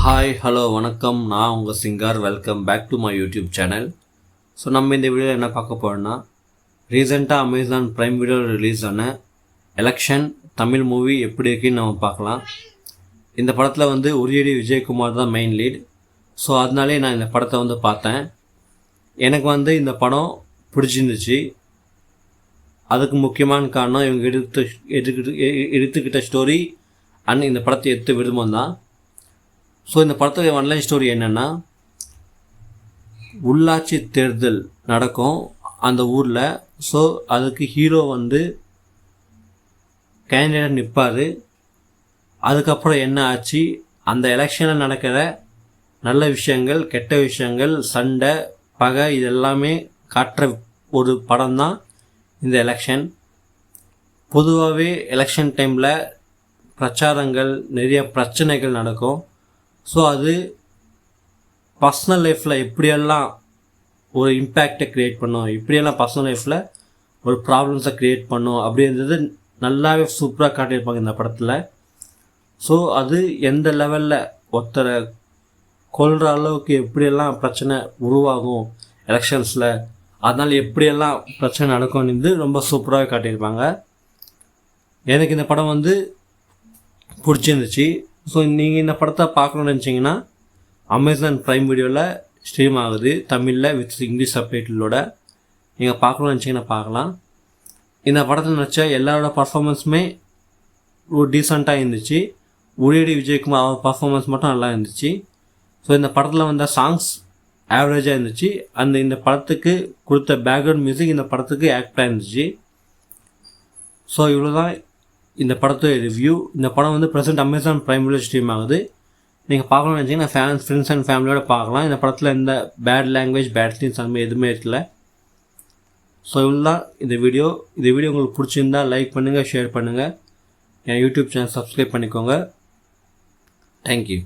Hi hello வணக்கம், நான் உங்கள் singer. Welcome back to my YouTube channel. So நம்ம இந்த வீடியோவில் என்ன பார்க்க போகிறோன்னா, ரீசெண்டாக அமேசான் ப்ரைம் வீடியோவில் ரிலீஸ் ஆன எலெக்ஷன் தமிழ் மூவி எப்படி இருக்குன்னு நம்ம பார்க்கலாம். இந்த படத்தில் வந்து உரியடி விஜயகுமார் தான் மெயின் லீட். ஸோ அதனாலே நான் இந்த படத்தை பார்த்தேன். எனக்கு இந்த படம் பிடிச்சிருந்துச்சு. அதுக்கு முக்கியமான காரணம் இவங்க எடுத்துக்கிட்ட ஸ்டோரி அண்ட் இந்த படத்தை எடுத்த விரும்பம் தான். ஸோ இந்த படத்துடைய ஒன்லைன் ஸ்டோரி என்னென்னா, உள்ளாட்சி தேர்தல் நடக்கும் அந்த ஊரில். ஸோ அதுக்கு ஹீரோ கேண்டிடேட் நிற்பார். அதுக்கப்புறம் என்ன ஆச்சு, அந்த எலெக்ஷனில் நடக்கிற நல்ல விஷயங்கள், கெட்ட விஷயங்கள், சண்டை, பகை, இதெல்லாமே காட்டுற ஒரு படம் தான் இந்த எலெக்ஷன். பொதுவாகவே எலெக்ஷன் டைமில் பிரச்சாரங்கள், நிறைய பிரச்சனைகள் நடக்கும். ஸோ அது பர்சனல் லைஃப்பில் எப்படியெல்லாம் ஒரு இம்பேக்டை க்ரியேட் பண்ணும், இப்படியெல்லாம் பர்சனல் லைஃப்பில் ஒரு ப்ராப்ளம்ஸை க்ரியேட் பண்ணும் அப்படின்றது நல்லாவே சூப்பராக காட்டியிருப்பாங்க இந்த படத்தில். ஸோ அது எந்த லெவலில் ஒருத்தரை கொல்கிற அளவுக்கு எப்படியெல்லாம் பிரச்சனை உருவாகும் எலெக்ஷன்ஸில், அதனால் எப்படியெல்லாம் பிரச்சனை நடக்கும்னு ரொம்ப சூப்பராக காட்டியிருப்பாங்க. எனக்கு இந்த படம் பிடிச்சிருந்துச்சு. ஸோ நீங்கள் இந்த படத்தை பார்க்கணுன்னு நினச்சிங்கன்னா அமேசான் ப்ரைம் வீடியோவில் ஸ்ட்ரீம் ஆகுது தமிழில் வித் இங்கிலீஷ் சப்டைட்டிலோட. நீங்கள் பார்க்கணுன்னு நினச்சிங்கன்னா பார்க்கலாம். இந்த படத்தில் நினச்ச எல்லாரோட பர்ஃபார்மன்ஸுமே ஒரு டீசெண்டாக இருந்துச்சு. உரியடி விஜயகுமார் அவர் பர்ஃபார்மன்ஸ் மட்டும் நல்லா இருந்துச்சு. ஸோ இந்த படத்தில் சாங்ஸ் ஆவரேஜாக இருந்துச்சு. இந்த படத்துக்கு கொடுத்த பேக்ரவுண்ட் மியூசிக் இந்த படத்துக்கு ஆக்டாக இருந்துச்சு. ஸோ இவ்வளோ தான் இந்த படத்தோட ரிவ்யூ. இந்த படம் present Amazon prime video stream ஆகுது. நீங்கள் பார்க்கணும்னு நினச்சிங்கன்னா ஃப்ரெண்ட்ஸ் அண்ட் ஃபேமிலியோட பார்க்கலாம். இந்த படத்தில் எந்த பேட் லாங்குவேஜ், பேட் சீன்ஸ் அந்த மாதிரி எதுவுமே இருக்கல. ஸோ இவ்வளோ தான் இந்த வீடியோ உங்களுக்கு பிடிச்சிருந்தால் லைக் பண்ணுங்கள், ஷேர் பண்ணுங்கள், என் யூடியூப் சேனல் சப்ஸ்கிரைப் பண்ணிக்கோங்க. தேங்க்யூ.